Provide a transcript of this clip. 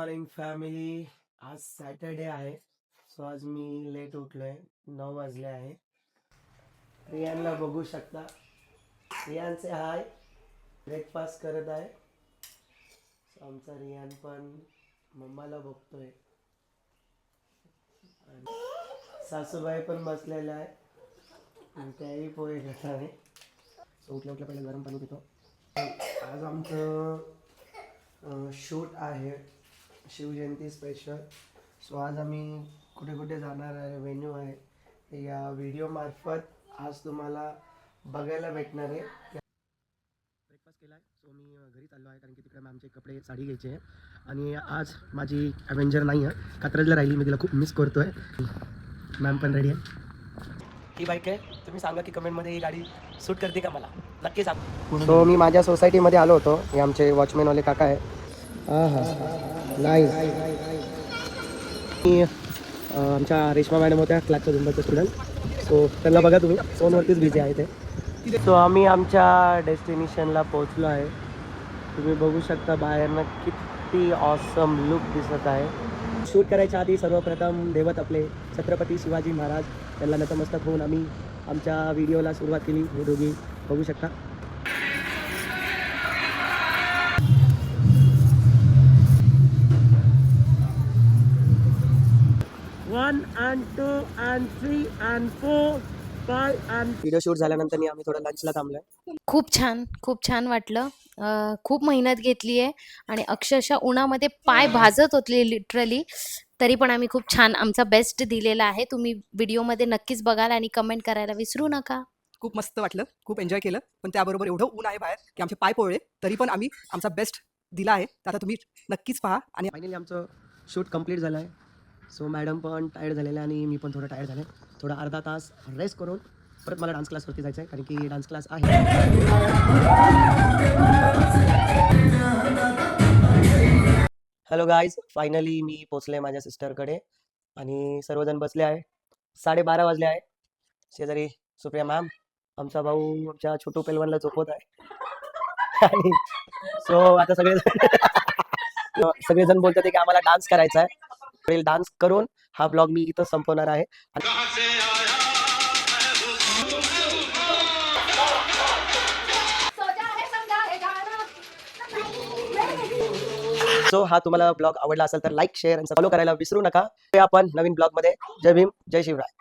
Morning family. आज Saturday आहे. So आज मी लेट उठलोय. 9 वाजले आहे. रियानला बघू शकता. रियानचे हाय. ब्रेकफास्ट करत आहे. आमचा रियान पण मम्माला बघतोय. आणि सासूबाई पण बसलेल्या आहे. आणि त्याही पोहे घेत आहे. सो उठल्या उठल्या पहिले गरम पाणी पितो. आज आमचं शूट आहे, शिवजयंती स्पेशल. सो आज आम्ही कुठे कुठे जाणार आहे, व्हेन्यू आहे, या व्हिडिओ मार्फत आज तुम्हाला बघायला भेटणार आहे. ब्रेकफास्ट केला आहे. सो मी घरी चाललो आहे कारण की तिकडे मॅमचे कपडे साडी घ्यायचे आहे. आणि आज माझी ॲव्हेंजर नाही आहे, कात्रजला राहिली. मी तिला खूप मिस करतो आहे. मॅम पण रेडी आहे. ही बाईक आहे. तुम्ही सांगा की कमेंटमध्ये ही गाडी सूट करते का मला, नक्की सांगा. सो मी माझ्या सोसायटीमध्ये आलो होतो. हे आमचे वॉचमॅनवाले काका आहे. नाही, मी आमच्या रेश्मा मॅडम होत्या, क्लासच्या नंबरचे स्टुडंट. सो त्यांना बघा तुम्ही, फोनवरतीच बिझी आहे ते. सो आम्ही आमच्या डेस्टिनेशनला पोहोचलो आहे. तुम्ही बघू शकता बाहेरनं किती ऑसम लुक दिसत आहे. शूट करायच्या आधी सर्वप्रथम देवत आपले छत्रपती शिवाजी महाराज यांना नतमस्तक होऊन आम्ही आमच्या व्हिडिओला सुरुवात केली. हे दोघी बघू शकता. One and two and three and four, five and. Video shoot झाल्यानंतर आम्ही थोडं लंचला थांबलोय. खूप छान वाटलं. खूप मेहनत घेतली आहे आणि अक्षरशः उन्हामध्ये पाय भाजत होते लिटरली, तरी पण आम्ही खूप छान आमचा बेस्ट दिलेला आहे. तुम्ही व्हिडिओमध्ये नक्कीच बघाल आणि कमेंट करायला विसरू नका. खूप मस्त वाटलं, खूप एन्जॉय केलं. पण त्याबरोबर एवढं ऊन आहे बाहेर की आमचे पाय पोळले, तरी पण आम्ही आमचा बेस्ट दिला आहे. तर आता तुम्ही नक्कीच पहा. आणि फायनली आमचं शूट कंप्लीट झालं आहे. सो मॅडम पण टायर्ड झालेलं आणि मी पण थोडं टायर्ड झालं. थोडा अर्धा तास रेस्ट करून परत मला डान्स क्लासवरती जायचं आहे कारण की डान्स क्लास आहे. हॅलो गाईज, फायनली मी पोचले माझ्या सिस्टरकडे आणि सर्वजण बसले आहे. 12:30 वाजले आहे. शेजारी सुप्रिया मॅम, आमचा भाऊ आमच्या छोटू पेलवानला झोपवत आहे. आणि सो आता सगळेजण बोलतात की आम्हाला डान्स करायचा आहे. डान्स करून हा ब्लॉग मी इथं संपवणार आहे. सो हा तुम्हाला ब्लॉग आवडला असेल तर लाईक, शेअर आणि फॉलो करायला विसरू नका. आपण नवीन ब्लॉग मध्ये. जय भीम, जय शिवराय.